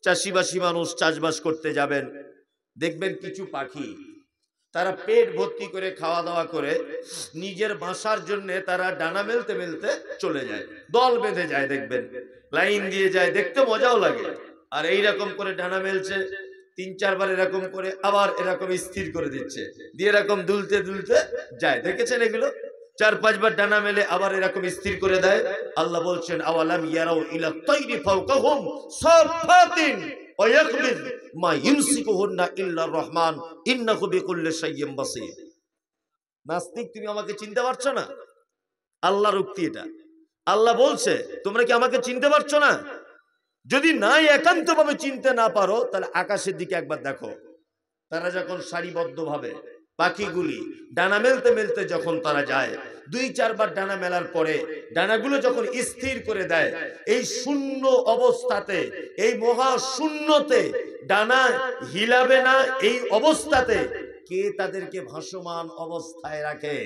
চাষিবাসী মানুষ চাষবাস করতে যাবেন, দেখবেন কিছু পাখি তারা পেট ভর্তি করে খাওয়া দাওয়া করে নিজের বাসার জন্য তারা ডানা মেলতে মেলতে চলে যায়, দল বেঁধে যায়, দেখবেন লাইন দিয়ে যায়, দেখতে মজাও লাগে। আর এইরকম করে ডানা মেলছে, 3-4 বার এরকম করে আবার এরকম স্থির করে দিচ্ছে, দিয়ে এরকম দুলতে দুলতে যায়, দেখেছেন এগুলো? 4-5 বার ডানা মেলে আবার এরকম স্থির করে দেয়। আল্লাহ বলছেন আওয়ালাম ইয়ারাউ ইলা তাইরি ফাওকাহুম সাফাতিন ওয়া ইয়াকবিদ মা ইউমসিকুহুন্না ইল্লার রহমান ইন্নাহু বিকুল্লি শাইইন বাসীর। নাস্তিক, তুমি আমাকে চিনতে পারছো না? আল্লাহর উক্তি এটা। আল্লাহ বলছে তোমরা কি আমাকে চিনতে পারছো না? যদি নাই একান্তভাবে চিনতে না পারো তাহলে আকাশের দিকে একবার দেখো। তারা যখন সারিবদ্ধভাবে পাখিগুলি ডানা মেলতে মেলতে যখন তারা যায়, 2-4 বার ডানা মেলার পরে ডানাগুলো যখন স্থির করে দেয়, এই শূন্য অবস্থাতে, এই মহা শূন্যতে ডানা হিলাবে না, এই অবস্থাতে কে তাদেরকে ভাসমান অবস্থায় রাখে?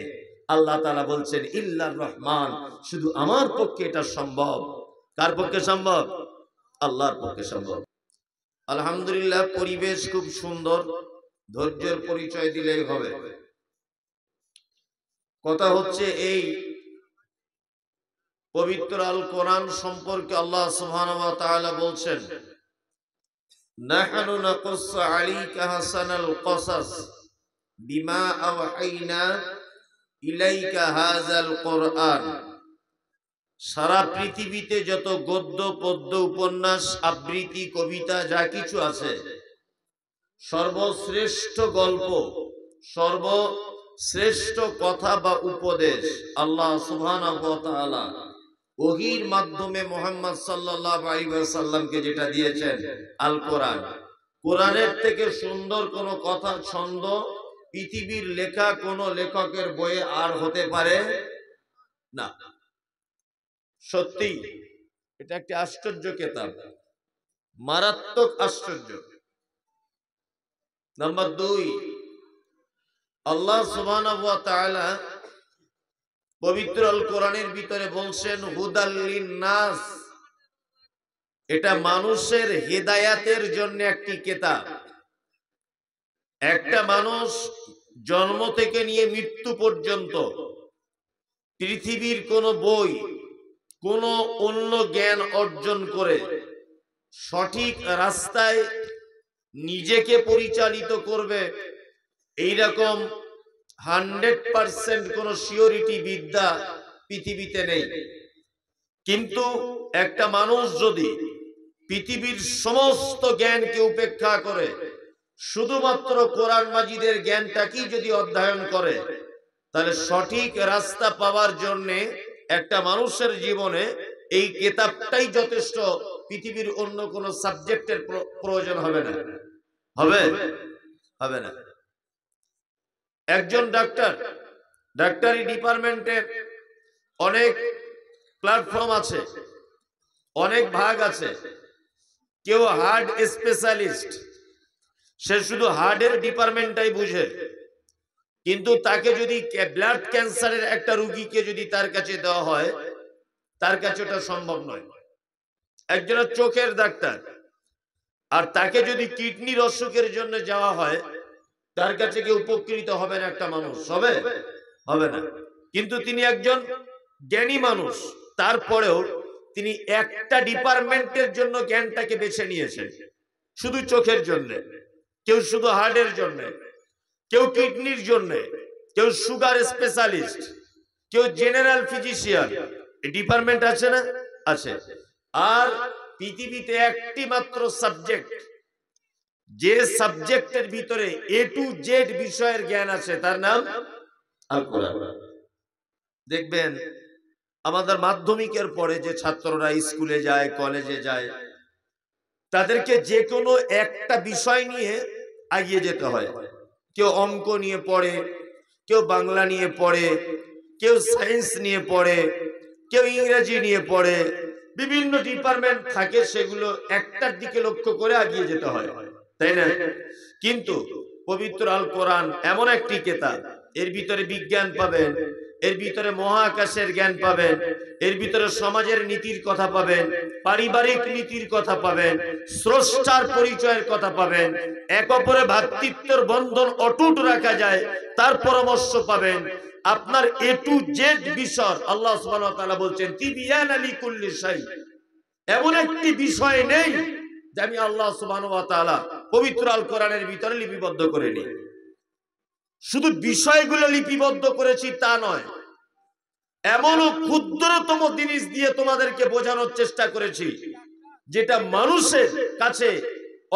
আল্লাহ তাআলা বলছেন ইল্লার রহমান, শুধু আমার পক্ষে এটা সম্ভব। কার পক্ষে সম্ভব? আল্লাহর পক্ষে সম্ভব। আলহামদুলিল্লাহ, পরিবেশ খুব সুন্দর, ধৈর্যের পরিচয় দিলেই হবে। কথা হচ্ছে এই পবিত্র আল কোরআন সম্পর্কে আল্লাহ সুবহানাহু ওয়া তাআলা বলছেন নাহনু নাকুসসু আলাইকা হাসানাল কসাস বিমা আওহাইনা ইলাইকা হাযাল কোরআন। সারা পৃথিবীতে যত গদ্য পদ্য উপন্যাস আবৃত্তি কবিতা যা কিছু আছে, সর্বশ্রেষ্ঠ গল্প, সর্বশ্রেষ্ঠ কথা বা উপদেশ আল্লাহ সুবহানাহু ওয়া তাআলা ওহীর মাধ্যমে মুহাম্মদ সাল্লাল্লাহু আলাইহি ওয়াসাল্লামকে যেটা দিয়েছেন আল কোরআন। কোরআনের থেকে সুন্দর কোনো কথা ছন্দ পৃথিবীর লেখা কোনো লেখকের বইয়ে আর হতে পারে না। সত্যি এটা একটি আশ্চর্য কিতাব, মারাত্মক আশ্চর্য। নাম্বার 2, আল্লাহ সুবহানাহু ওয়া তাআলা পবিত্র আল কোরআনের ভিতরে বলছেন হুদাল লিন-নাস, এটা মানুষের হেদায়াতের জন্য একটি কিতাব। একটা মানুষ জন্ম থেকে নিয়ে মৃত্যু পর্যন্ত পৃথিবীর কোন বই, কোন অন্য জ্ঞান অর্জন করে সঠিক রাস্তায় নিজেকে পরিচালিত করবে এইরকম 100% কোন সিওরিটি বিদ্যা পৃথিবীতে নেই। কিন্তু একটা মানুষ যদি পৃথিবীর সমস্ত জ্ঞানকে উপেক্ষা করে শুধুমাত্র কোরআন মাজিদের জ্ঞানটাকেই যদি অধ্যয়ন করে, তাহলে সঠিক রাস্তা পাওয়ার জন্য একটা মানুষের জীবনে এই কিতাবটাই যথেষ্ট, পৃথিবীর অন্য কোন সাবজেক্টের প্রয়োজন হবে না। হবে না। একজন ডাক্তার, ডাক্তারি ডিপার্টমেন্টে অনেক প্ল্যাটফর্ম আছে, অনেক ভাগ আছে। কেউ হার্ট স্পেশালিস্ট, সে শুধু হার্টের ডিপার্টমেন্টটাই বুঝে, কিন্তু তাকে যদি ব্লাড ক্যান্সারের একটা রোগীকে যদি তার কাছে দেওয়া হয়, তার কাছে ওটা সম্ভব নয়। একজনের চোখের ডাক্তার, আর তাকে যদি কিডনির অসুখের জন্য যাওয়া হয়, তার কাছে কি উপকৃত হবে না একটা মানুষ? হবে না। কিন্তু তিনি একজন জ্ঞানী মানুষ, তারপরেও তিনি একটা ডিপার্টমেন্টের জন্য জ্ঞানটাকে বেছে নিয়েছেন, শুধু চোখের জন্য, কেউ শুধু হার্টের জন্য, কেউ কিডনির জন্য, কেউ সুগার স্পেশালিস্ট, কেউ জেনারেল ফিজিশিয়ান। এই ডিপার্টমেন্ট আছে না? আছে। আর পৃথিবীতে একটি মাত্র সাবজেক্ট, যে সাবজেক্টের ভিতরে A to Z বিষয়ের জ্ঞান আছে, তার নাম আল কোরআন। দেখবেন আমাদের মাধ্যমিকের পরে যে ছাত্ররা স্কুলে যায়, কলেজে যায়, তাদেরকে যে কোনো একটা বিষয় নিয়ে এগিয়ে যেতে হয়। কেউ অঙ্ক নিয়ে পড়ে, কেউ বাংলা নিয়ে পড়ে, কেউ সায়েন্স নিয়ে পড়ে, কেউ ইংরেজি নিয়ে পড়ে, বিভিন্ন ডিপার্টমেন্ট থাকে, সেগুলো একটার দিকে লক্ষ্য করে এগিয়ে যেতে হয়, তাই না? কিন্তু পবিত্র আল কোরআন এমন একটি কিতাব, এর ভিতরে বিজ্ঞান পাবেন, এর ভিতরে মহাকাশের জ্ঞান পাবেন, এর ভিতরে সমাজের নীতির কথা পাবেন, পারিবারিক নীতির কথা পাবেন, স্রষ্টার পরিচয়ের কথা পাবেন, এক অপরে ভ্রাতৃত্বের বন্ধন অটুট রাখা যায় তার পরামর্শ পাবেন। আপনার এ টু জেড বিষয় আল্লাহ সুবহানাহু ওয়া তাআলা বলছেন তিবিয়ানা লিকুল্লি শাই। এমন একটি বিষয় নেই যে আমি আল্লাহ সুবহানাহু ওয়া তাআলা পবিত্র আল কোরআনের ভিতরে লিপিবদ্ধ করিনি। শুধু বিষয়গুলো লিপিবদ্ধ করেছি তা নয়, এমনও ক্ষুদ্রতম জিনিস দিয়ে তোমাদেরকে বোঝানোর চেষ্টা করেছি যেটা মানুষের কাছে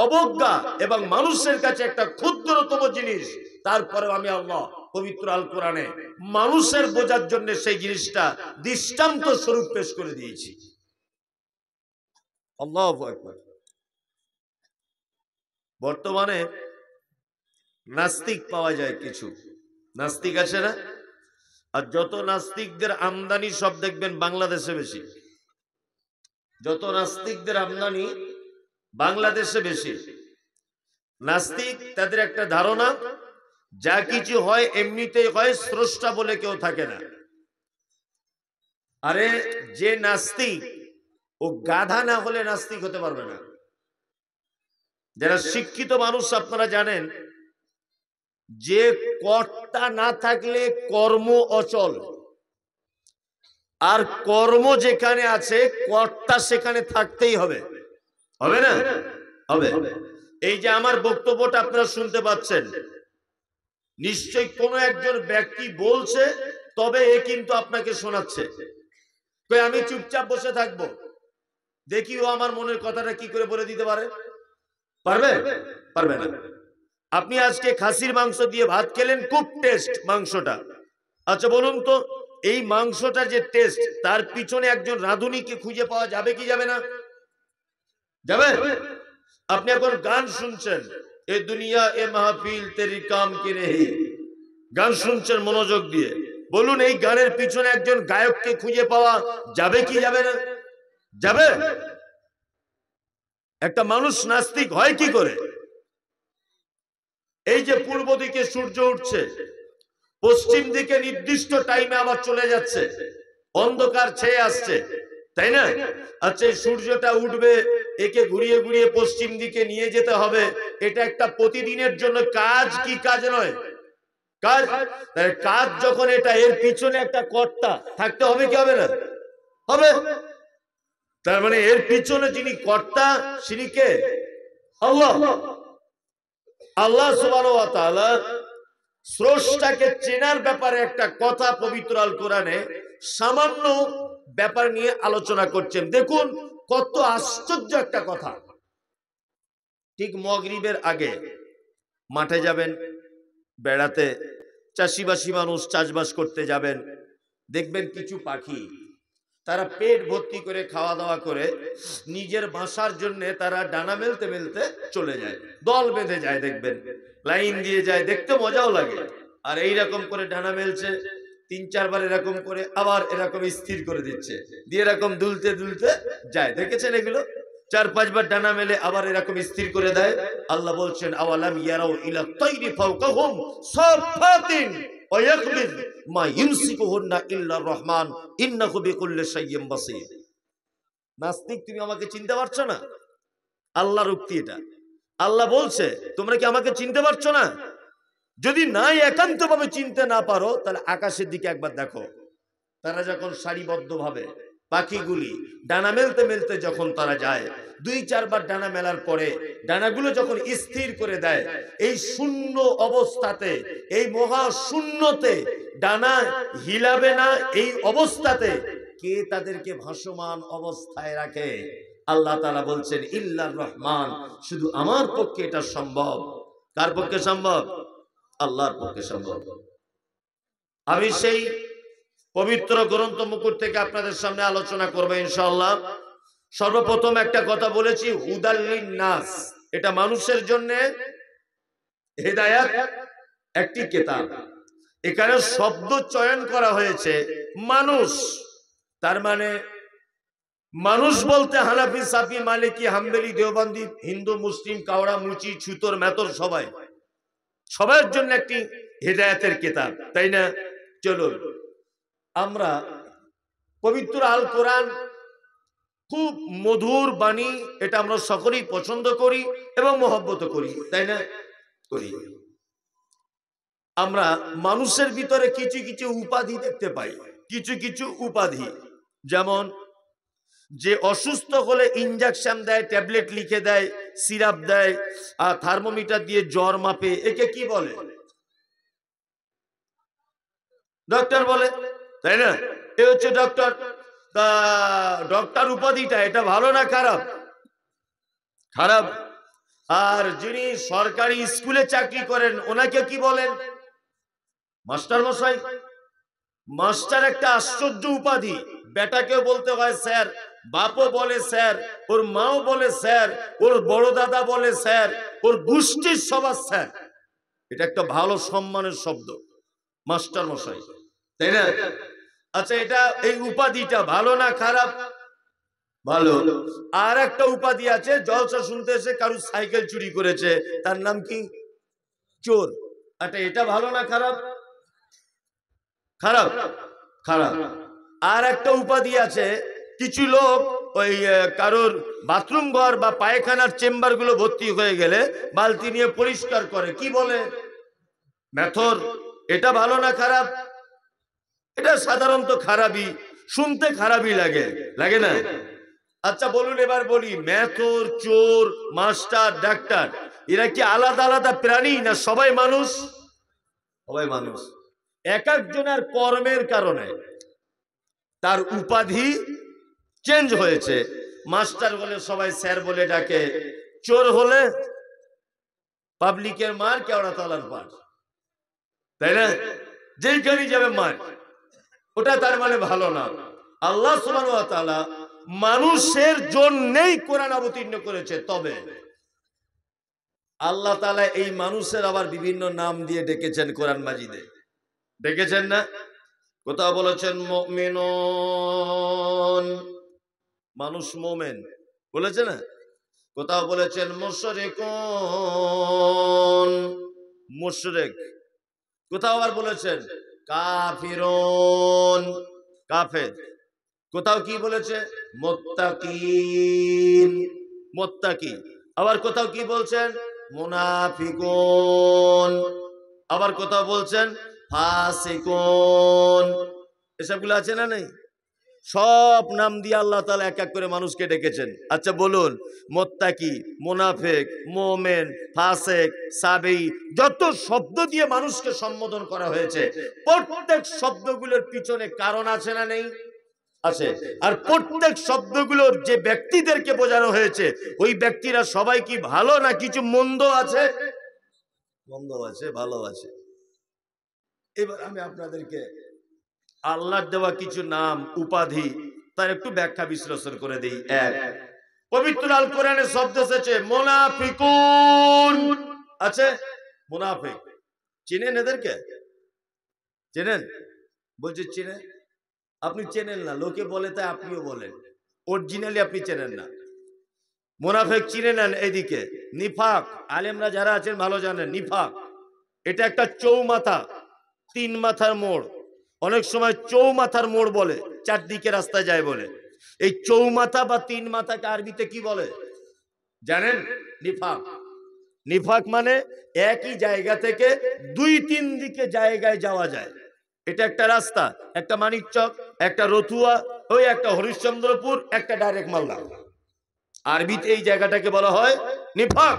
অবজ্ঞা এবং মানুষের কাছে একটা ক্ষুদ্রতম জিনিস, তারপরে আমি আল্লাহ পবিত্র আল কোরআনে মানুষের বোঝার জন্য সেই জিনিসটা দৃষ্টান্ত স্বরূপ পেশ করে দিয়েছি। আল্লাহু আকবার। বর্তমানে নাস্তিক পাওয়া যায়, কিছু নাস্তিক আছে না, আর যত নাস্তিকদের আমদানি সব দেখবেন বাংলাদেশে বেশি। যত নাস্তিকদের আমদানি বাংলাদেশে বেশি। নাস্তিক তাদের একটা ধারণা যা কিছু হয় এমনিতেই হয়, স্রষ্টা বলে কেউ থাকে না। আরে যে নাস্তিক ও গাধা না হলে নাস্তিক হতে পারবে না। যারা শিক্ষিত মানুষ আপনারা জানেন যে কর্তা না থাকলে কর্ম অচল, আর কর্ম যেখানে আছে কর্তা সেখানে থাকতেই হবে। হবে না? হবে। এই যে আমার বক্তব্যটা আপনারা শুনতে পাচ্ছেন, নিশ্চয়ই কোনো একজন ব্যক্তি বলছে, তবে এ কিন্তু আপনাকে শোনাচ্ছে। আমি চুপচাপ বসে থাকবো, দেখি ও আমার মনের কথাটা কি করে বলে দিতে পারে। পারবে? পারবে না। আপনি আজকে খাসির মাংস দিয়ে ভাত খেলেন, খুব টেস্ট মাংসটা। আচ্ছা বলুন তো, এই মাংসটা যে টেস্ট, তার পিছনে একজন রাঁধুনিকে খুঁজে পাওয়া যাবে কি যাবে না? যাবে। আপনি এখন গান শুনছেন, এ দুনিয়া এ মাহফিল তেরি কাম কি নেহি, গান শুনছেন মনোযোগ দিয়ে। বলুন এই গানের পিছনে একজন গায়ককে খুঁজে পাওয়া যাবে কি যাবে না? যাবে। একটা মানুষ নাস্তিক হয় কি করে? এই যে পূর্ব দিকে সূর্য উঠছে, পশ্চিম দিকে নির্দিষ্ট টাইমে আবার চলে যাচ্ছে, অন্ধকার ছেয়ে আসছে, তাই না? আচ্ছা এই সূর্যটা উঠবে, একে ঘুরিয়ে ঘুরিয়ে পশ্চিম দিকে নিয়ে যেতে হবে, এটা একটা প্রতিদিনের জন্য কাজ কি কাজ নয়? কাজ। কাজ যখন এটা, এর পিছনে একটা কর্তা থাকতে হবে কি হবে না? হবে। তার মানে এর পিছনে যিনি কর্তা তিনি কে? আল্লাহ। আল্লাহ সুবহানাহু ওয়া তাআলা স্রষ্টাকে চেনার ব্যাপারে একটা কথা পবিত্র আল কোরআনে সামান্য ব্যাপার নিয়ে আলোচনা করছেন। দেখুন কত আশ্চর্য একটা কথা। ঠিক মাগরিবের আগে মাঠে যাবেন বেড়াতে, চাষিবাসী মানুষ চাষবাস করতে যাবেন, দেখবেন কিছু পাখি তারা পেট ভর্তি করে খাওয়া দাওয়া করে নিজের বাসার জন্য তারা ডানা মেলতে মেলতে চলে যায়, দল বেঁধে যায়, দেখবেন লাইন দিয়ে যায়, দেখতে মজাও লাগে। আর এইরকম করে ডানা মেলছে, ৩-৪ বার এরকম করে আবার এরকম স্থির করে দিচ্ছে, দিয়ে এরকম দুলতে দুলতে যায়। দেখেছেন এগুলো? ৪-৫ বার ডানা মেলে আবার এরকম স্থির করে দেয়। আল্লাহ বলছেন আওয়ালাম ইয়ারাউ ইলা তাইরি ফাওকাহুম সাফাতিন ওয়া ইয়াকবিদ মা ইউমসিকুহুন্না ইল্লার রহমান ইন্নাহু বিকুল্লি শাইইন বাসীর। নাস্তিক, তুমি আমাকে চিনতে পারছো না? আল্লাহর উক্তি এটা। আল্লাহ বলছে তোমরা কি আমাকে চিনতে পারছো না? যদি নাই একান্তভাবে চিনতে না পারো, তাহলে আকাশের দিকে একবার দেখো। তারা যখন সারিবদ্ধভাবে পাখিগুলি ডানা মেলতে মেলতে যখন তারা যায়, ২-৪ বার ডানা মেলার পরে ডানাগুলো যখন স্থির করে দেয়, এই শূন্য অবস্থাতে, এই মহা শূন্যতে ডানা হিলাবে না, এই অবস্থাতে কে তাদেরকে ভাসমান অবস্থায় রাখে? আল্লাহ তাআলা বলছেন ইল্লার রহমান, শুধু আমার পক্ষে এটা সম্ভব। কার পক্ষে সম্ভব? আল্লাহর পক্ষে সম্ভব। আমি সেই পবিত্র গ্রন্থ মুকুট থেকে আপনাদের সামনে আলোচনা করব ইনশাআল্লাহ। সর্বপ্রথম একটা কথা বলেছি, হুদাল্লিন নাস, এটা মানুষের জন্য হেদায়াত একটি কিতাব। এখানে শব্দ চয়ন করা হয়েছে মানুষ, তার মানে মানুষ বলতে হানাফি, সাফি, মালিকি, হাম্বলি, দেওবন্দি, হিন্দু, মুসলিম, কাওড়া, মুচি, ছুতর, মেতর, সবাই, সবার জন্য একটি হেদায়েতের কিতাব, তাই না? চলুন আমরা পবিত্র আল কোরআন, খুব মধুর বাণী, এটা আমরা সকলেই পছন্দ করি এবং মহব্বত করি, তাই না? করি। আমরা মানুষের ভিতরে কিছু কিছু উপাধি দেখতে পাই, কিছু কিছু উপাধি, যেমন যে অসুস্থ হলে ইনজেকশন দেয়, ট্যাবলেট লিখে দেয়, সিরাপ দেয়, আর থার্মোমিটার দিয়ে জ্বর মাপে, একে কি বলে? ডক্টর বলে, তাই না? এ হচ্ছে ডক্টর। তা ডক্টর উপাধিটা এটা ভালো না খারাপ? খারাপ। আর যিনি সরকারি স্কুলে চাকরি করেন ওনাকে কি বলেন? মাস্টার মশাই। মাস্টার একটা আশ্চর্য উপাধি। বেটাকেও বলতে হয় স্যার, বাপও বলে স্যার, ওর মাও বলে স্যার, ওর বড় দাদা বলে স্যার, ওর গোষ্ঠীর সবার স্যার। এটা একটা ভালো সম্মানের শব্দ, মাস্টার মশাই, তাই না? আচ্ছা, এটা এই উপাধিটা ভালো না খারাপ? ভালো। আর একটা উপাধি আছে, জলসা শুনতে এসে কারু সাইকেল চুরি করেছে, তার নাম কি? চোর। আচ্ছা, এটা ভালো না খারাপ? খারাপ। খারাপ। আর একটা উপাধি আছে, কিছু লোক ওই কারোর বাথরুম ঘর বা পায়খানার চেম্বার গুলো ভর্তি হয়ে গেলে বালতি নিয়ে পরিষ্কার করে, কি বলে? মেথর। এটা ভালো না খারাপ? এটা সাধারণত খারাপই, শুনতে খারাপই লাগে, লাগে না? আচ্ছা বলুন, এবার বলি, মেথর, চোর, মাস্টার, ডাক্তার, এরা কি আলাদা আলাদা প্রাণী না সবাই মানুষ? সবাই মানুষ। এক একজনের কর্মের কারণে তার উপাধি চেঞ্জ হয়েছে। মাস্টার হলে সবাই স্যার বলে ডাকে, চোর হলে পাবলিকের মার, কেওড়া তলার পার, তাই না? যেইখানে যাবে মার, ওটা তার মানে ভালো না। আল্লাহ সুবহানাহু ওয়া তাআলা মানুষের জন্যই কোরআন অবতীর্ণ করেছে, তবে আল্লাহ তাআলা এই মানুষের আবার বিভিন্ন নাম দিয়ে ডেকেছেন কোরআন মাজিদে, ডেকেছেন না? কোথাও বলেছেন মুমিনুন, মানুষ মোমেন বলেছে না? কোথাও বলেছেন মুশরিকুন, মুশরিক। কোথাও আবার বলেছেন কাফিরুন, কাফের। কোথাও কি বলেছে? মুত্তাকিন, মুত্তাকি। আবার কোথাও কি বলছেন? মুনাফিকুন। আবার কোথাও বলছেন ফাসিকুন। এসবগুলো আছে না নেই? সব নাম দিয়ে আল্লাহ তাআলা এক এক করে মানুষকে ডেকেছেন। আচ্ছা বলুন, মুত্তাকি, মুনাফিক, মুমিন, ফাসিক, সাবি, যত শব্দ দিয়ে মানুষকে সম্বোধন করা হয়েছে, প্রত্যেক শব্দগুলোর পিছনে কারণ আছে না নেই? আছে। আর প্রত্যেক শব্দগুলোর যে ব্যক্তিদেরকে বোঝানো হয়েছে, ওই ব্যক্তিরা সবাই কি ভালো না কিছু মন্দ আছে? মন্দ আছে, ভালো আছে। এবার আমি আপনাদেরকে আল্লাহর দেওয়া কিছু নাম, উপাধি, তার একটু ব্যাখ্যা বিশ্লেষণ করে দেই। এক, পবিত্র আল কোরআনে শব্দ এসেছে মুনাফিকুন, আছে? মুনাফিক চিনেন এদেরকে? চেনেন? বলছে চেনেন? আপনি চেনেন না, লোকে বলে তাই আপনিও বলেন, অরিজিনালি আপনি চেনেন না। মুনাফিক চিনে নেন। এইদিকে নিফাক, আলেমরা যারা আছেন ভালো জানেন, নিফাক এটা একটা চৌমাথা, তিন মাথার মোড়। অনেক সময় চৌমাথার মোড় বলে, চারদিকে রাস্তায় যায় বলে। এই চৌমাথা বা তিন মাথাকে আরবিতে কি বলে জানেন? নিফাক। নিফাক মানে একই জায়গা থেকে দুই তিন দিকে জায়গায় যাওয়া যায়। এটা একটা রাস্তা, একটা মানিকচক, একটা রতুয়া, ওই একটা হরিশ্চন্দ্রপুর, একটা ডাইরেক্ট মালদা। আরবিতে এই জায়গাটাকে বলা হয় নিফাক,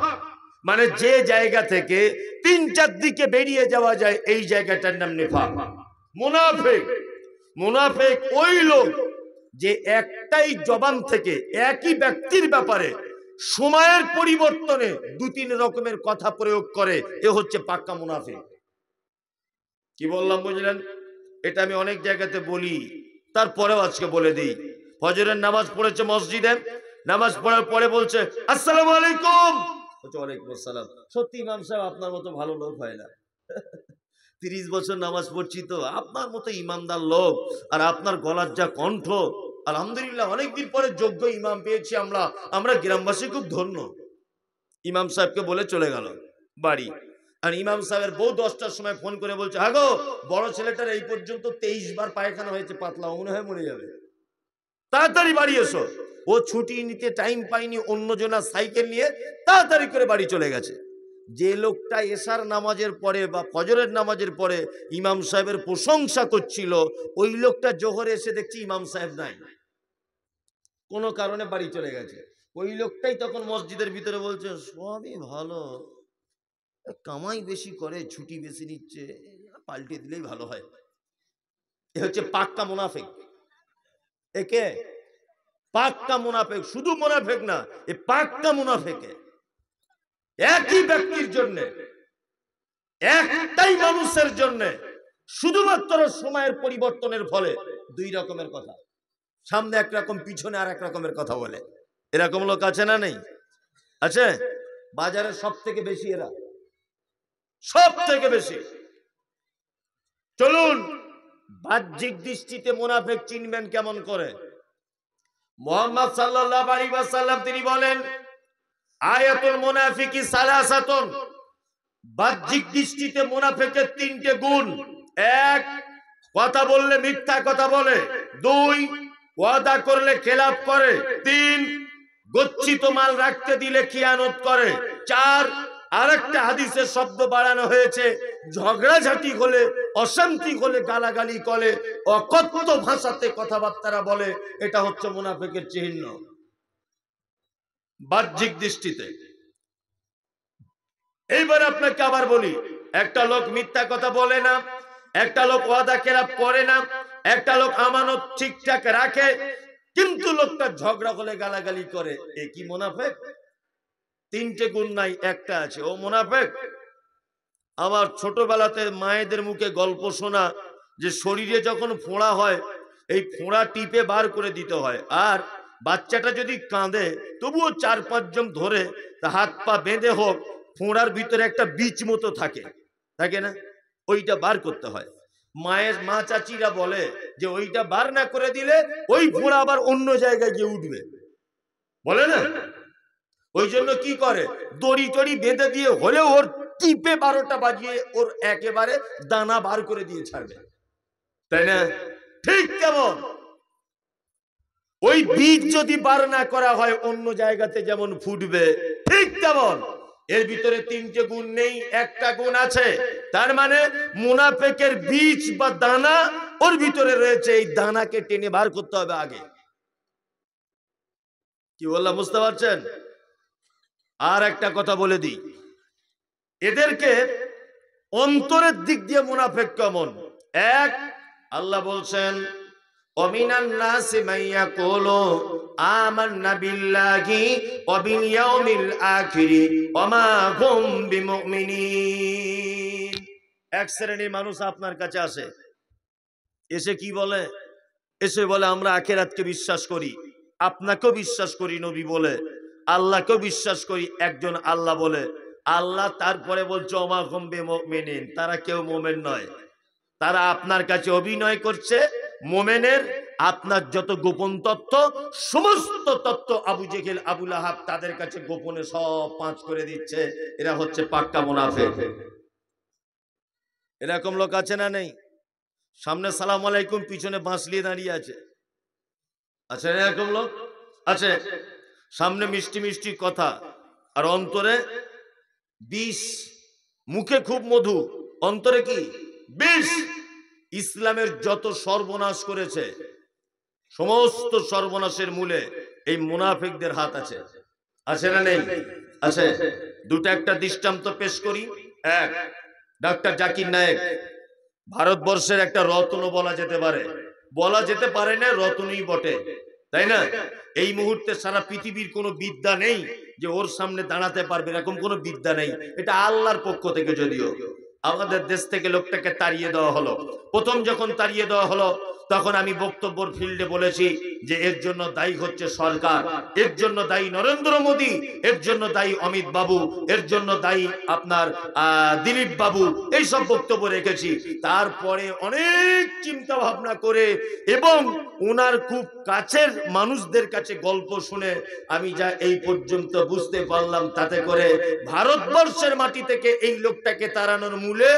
মানে যে জায়গা থেকে তিন চার দিকে বেরিয়ে যাওয়া যায়, এই জায়গাটার নাম নিফাক। মুনাফিক, মুনাফিক ওই লোক যে একটাই জবান থেকে একই ব্যক্তির ব্যাপারে সময়ের পরিবর্তনে দু তিন রকমের কথা প্রয়োগ করে, এ হচ্ছে পাক্কা মুনাফিক। কি বললাম বুঝলেন? এটা আমি অনেক জায়গাতে বলি, তারপরেও আজকে বলে দিই। ফজরের নামাজ পড়েছে মসজিদে, নামাজ পড়ার পরে বলছে আসসালামু আলাইকুম, ওয়ালাইকুম আসসালাম। সত্যি ইমাম সাহেব আপনার মতো ভালো লোক হয় না। 30 বছর নামাজ পড়ছি তো, আপনার মতো ইমানদার লোক, আর আপনার গলার যা কণ্ঠ, আলহামদুলিল্লাহ অনেকদিন পরে যোগ্য ইমাম পেয়েছি আমরা, আমরা গ্রামবাসী খুব ধন্য। ইমাম সাহেবকে বলে চলে গেল বাড়ি। আর ইমাম সাহেবের বউ 10টার সময় ফোন করে বলছে, হ্যাঁ গো, বড় ছেলেটার এই পর্যন্ত 23 বার পায়খানা হয়েছে, পাতলা, মনে হয় মরে যাবে, তাড়াতাড়ি বাড়ি এসো। ও ছুটি নিতে টাইম পায়নি, অন্যজনা সাইকেল নিয়ে তাড়াতাড়ি করে বাড়ি চলে গেছে। যে লোকটা এশার নামাজের পরে বা ফজরের নামাজের পরে ইমাম সাহেবের প্রশংসা করছিল, ওই লোকটা জোহরে এসে দেখছি ইমাম সাহেব নাই, কোনো কারণে বাড়ি চলে গেছে। ওই লোকটাই তখন মসজিদের ভিতরে বলছে, সবই ভালো, কামাই বেশি করে, ছুটি বেশি নিচ্ছে, পাল্টে দিলেই ভালো হয়। এ হচ্ছে পাক্কা মুনাফিক। একে পাক্কা মুনাফিক, শুধু মুনাফিক না, এ পাক্কা মুনাফিক। একই ব্যক্তির জন্য, একটাই মানুষের জন্য, শুধুমাত্র সময়ের পরিবর্তনের ফলে দুই রকমের কথা, সামনে একরকম পিছনে আর এক রকমের কথা বলে। এরকম লোক আছে না নেই? আছে। বাজারে সব থেকে বেশি এরা, সব থেকে বেশি। চলুন বাহ্যিক দৃষ্টিতে মুনাফিক চিনবেন কেমন করে। মুহাম্মদ সাল্লাল্লাহু আলাইহি ওয়াসাল্লাম তিনি বলেন, আয়াতুল মুনাফিকি সালাসাতুন, বাহ্যিক দৃষ্টিতে মুনাফিকের 3টে গুণ। 1, কথা বললে মিথ্যা কথা বলে। 2, ওয়াদা করলে খেলাফ করে। 3, গচ্ছিত মাল রাখতে দিলে খিয়ানত করে। 4, আরেকটা হাদিসে শব্দ বাড়ানো হয়েছে, ঝগড়াঝাটি হলে, অশান্তি হলে গালাগালি করে, অকথ্য ভাষাতে কথাবার্তা বলে। এটা হচ্ছে মুনাফিকের চিহ্ন বাহ্যিক দৃষ্টিতে। এইবার আপনাকে আবার বলি, একটা লোক মিথ্যা কথা বলে না, একটা লোক ওয়াদা খেলাপ করে না, একটা লোক আমানত ঠিকঠাক রাখে, কিন্তু লোকটা ঝগড়া হলে গালাগালি করে, এ কি মুনাফিক? 3টে গুণ নাই, একটা আছে, ও মুনাফিক। আমার ছোটবেলাতে মায়েদের মুখে গল্প শোনা, যে শরীরে যখন ফোঁড়া হয়, এই ফোঁড়া টিপে বার করে দিতে হয়, আর বাচ্চাটা যদি কাঁদে তবুও 4-5 জন ধরে হাত পা বেঁধে হোক, ফোঁড়ার ভিতরে একটা বীজ মতো থাকে না, ওইটা বার করতে হয়। মা চাচিরা বলে যে ওইটা বার না করে দিলে ওই ফোঁড়া আবার অন্য জায়গায় গিয়ে উঠবে, বলে না? ওই জন্য কি করে, দড়ি টড়ি বেঁধে দিয়ে হলেও ওর টিপে 12টা বাজিয়ে ওর একেবারে দানা বার করে দিয়ে ছাড়বে, তাই না? ঠিক কেমন ওই বীজ যদি বার না করা হয় অন্য জায়গাতে যেমন ফুটবে, ঠিক তেমন এর ভিতরে 3টে গুণ নেই, একটা গুণ আছে। তার মানে মুনাফিকের বীজ বা দানা ওর ভিতরে রয়েছে, এই দানাকে টেনে বার করতে হবে আগে। কি বললাম বুঝতে পারছেন? আর একটা কথা বলে দিই, এদেরকে অন্তরের দিক দিয়ে মুনাফিক কেমন। 1, আল্লাহ বলছেন, ওমিনান নাসি মাইয়াকুলু আমান্না বিল্লাহি ওয়া বিল ইয়াউমিল আখিরি ওয়া মা হুম বিমুমিনিন। এক শ্রেণীর মানুষ আপনার কাছে আসে, এসে কি বলে? এসে বলে আমরা আখিরাতকে বিশ্বাস করি, আপনাকেও বিশ্বাস করি নবী বলে, আল্লাহকেও বিশ্বাস করি একজন আল্লাহ বলে। আল্লাহ তারপরে বলছে ওয়া মা হুম বিমুমিনিন, তারা কেউ মুমিন নয়। তারা আপনার কাছে অভিনয় করছে মোমেনের। আপনার যত গোপন তত্ত্ব, সমস্ত তত্ত্ব আবু জেহেল আবু লাহাব তাদের কাছে গোপনে সব পাঁচ করে দিচ্ছে। এরা হচ্ছে পাক্কা মুনাফিক। এরকম লোক আছে না নেই? সামনে সালাম আলাইকুম, পিছনে বাঁশলিয়ে দাঁড়িয়ে আছে, আছে না এরকম লোক? আছে। সামনে মিষ্টি মিষ্টি কথা আর অন্তরে বিষ। মুখে খুব মধু, অন্তরে কি বিষ। ইসলামের যত সর্বনাশ করেছে, সমস্ত সর্বনাশের মূলে এই মুনাফিকদের হাত আছে, আছে না নেই? আছে। দুটো একটা দৃষ্টান্ত পেশ করি। 1, ডাক্তার জাকির নায়েক, ভারতবর্ষের একটা রত্ন বলা যেতে পারে, বলা যেতে পারে না, রত্নই বটে, তাই না? এই মুহূর্তে সারা পৃথিবীর কোনো বিদ্যা নেই যে ওর সামনে দাঁড়াতে পারবে, এরকম কোনো বিদ্যা নেই, এটা আল্লাহর পক্ষ থেকে। যদিও আমাদের দেশ থেকে লোকটাকে তাড়িয়ে দেওয়া হলো। প্রথম যখন তাড়িয়ে দেওয়া হলো তখন আমি বক্তব্যের ফিল্ডে বলেছি যে এর জন্য দায়ী হচ্ছে সরকার, এর জন্য দায়ী নরেন্দ্র মোদী, এর জন্য দায়ী অমিত বাবু, এর জন্য দায়ী আপনার দিলীপ বাবু, এই সব বক্তব্য রেখেছি। তারপরে অনেক চিন্তা ভাবনা করে এবং ওনার খুব কাছের মানুষদের কাছে গল্প শুনে আমি যা এই পর্যন্ত বুঝতে পারলাম, তাতে করে ভারতবর্ষের মাটি থেকে এই লোকটাকে তাড়ানোর মূলে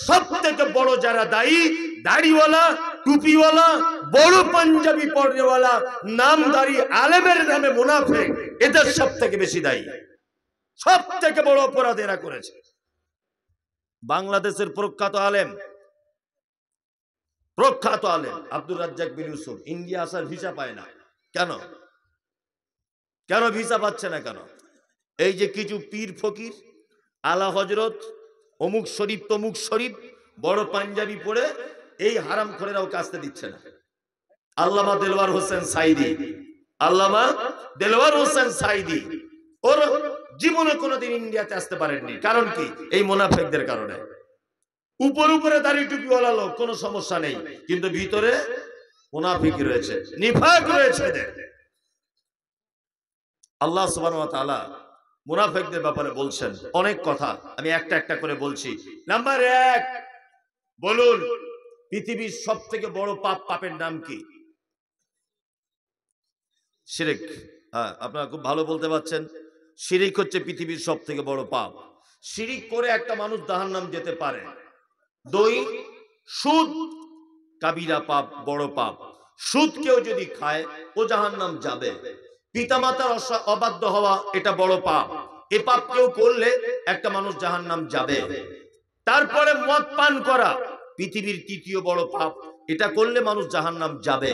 সব থেকে বড় যারা দায়ী, দাড়িওয়ালা, টুপিওয়ালা, বড় পাঞ্জাবি পরনেওয়ালা, নামধারী আলেমের নামে মুনাফিক, এদের সব থেকে বেশি দায়ী। সব থেকে বড় অপরাধ এরা করেছে। বাংলাদেশের প্রখ্যাত আলেম আব্দুর রাজ্জাক বিন ইউসুফ ইন্ডিয়া আসার ভিসা পায় না। কেন কেন ভিসা পাচ্ছে না কেন? এই যে কিছু পীর ফকির, আলা হজরত, অমুক শরীফ তমুক শরীফ, বড় পাঞ্জাবি পরে এই হারামখোরেরাও কাজতে দিচ্ছে না। আল্লামা দেলওয়ার হোসেন সাইদি ওর জীবনে কোনোদিন ইন্ডিয়াতে আসতে পারেননি। কারণ কি? এই মুনাফিকদের কারণে। উপরে দাড়ি টুপিওয়ালা লোক, কোনো সমস্যা নেই, কিন্তু ভিতরে মুনাফিক রয়েছে, নিফাক রয়েছে। আল্লাহ সুবহানাহু ওয়া তাআলা মুনাফিকদের ব্যাপারে বলছেন অনেক কথা, আমি একটা একটা করে বলছি। নাম্বার 1, বলুন পৃথিবীর সব থেকে বড় পাপের নাম কি? শিরক। হ্যাঁ, আপনারা খুব ভালো বলতে পারছেন। শিরিক হচ্ছে পৃথিবীর সব থেকে বড় পাপ। শিরিক করে একটা মানুষ জাহান্নাম যেতে পারে। 2, সুদ, কাবিরা পাপ, বড় পাপ। সুদ কেউ যদি খায় ও জাহান্নাম যাবে। পিতামাতার অবাধ্য হওয়া, এটা বড় পাপ। এ পাপ কেউ করলে একটা মানুষ জাহান্নাম যাবে। তারপরে মদ পান করা পৃথিবীর 3য় বড় পাপ, এটা করলে মানুষ জাহান্নাম যাবে।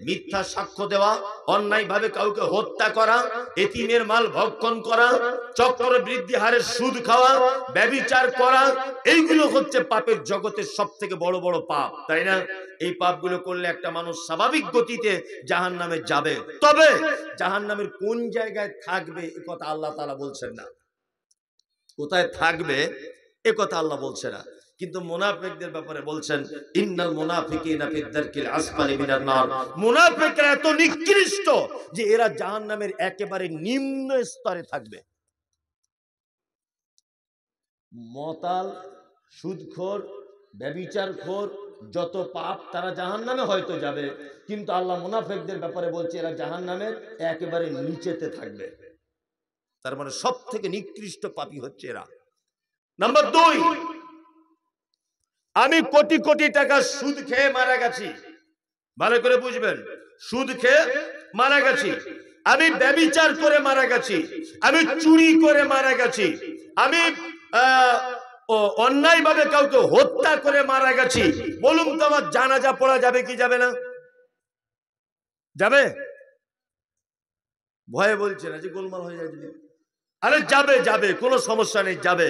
মিথ্যা সাক্ষ্য দেওয়া, অন্যায়ভাবে কাউকে হত্যা করা, এতিমের মাল ভক্ষণ করা, চক্রবৃদ্ধি হারে সুদ খাওয়া, ব্যভিচার করা, এইগুলো হচ্ছে পাপের জগতের সব থেকে বড় বড় পাপ, তাই না? এই পাপগুলো করলে একটা মানুষ স্বাভাবিক গতিতে জাহান্নামে যাবে। তবে জাহান্নামের কোন জায়গায় থাকবে এ কথা আল্লাহ তাআলা বলছেন না। কোথায় থাকবে এ কথা আল্লাহ বলছে না, কিন্তু মুনাফিকদের ব্যাপারে বলছেন ইন্নাল মুনাফিকিনা ফিদ দারকিল আসফালি মিনান নার। মুনাফিকরা এত নিকৃষ্ট যে এরা জাহান্নামের একেবারে নিম্ন স্তরে থাকবে। মতাল, সুদখোর, ব্যভিচারখোর, যত পাপ, তারা জাহান্নামে হয়তো যাবে, কিন্তু আল্লাহ মুনাফিকদের ব্যাপারে বলছে এরা জাহান্নামের একেবারে নিচেতে থাকবে। তার মানে সব থেকে নিকৃষ্ট পাপী হচ্ছে এরা। নাম্বার 2, আমি কোটি কোটি টাকা সুদ খেয়ে মারা গেছি। ভালো করে বুঝবেন, সুদ খেয়ে মারা গেছি, আমি ব্যভিচার করে মারা গেছি, আমি চুরি করে মারা গেছি, আমি অন্যায়ভাবে কাউকে হত্যা করে মারা গেছি। বলুন তো আমার জানাজা পড়া যাবে কি যাবে না? যাবে? ভয়ে বলছে না যে গোলমাল হয়ে যায়। আরে যাবে, কোনো সমস্যা নেই, যাবে।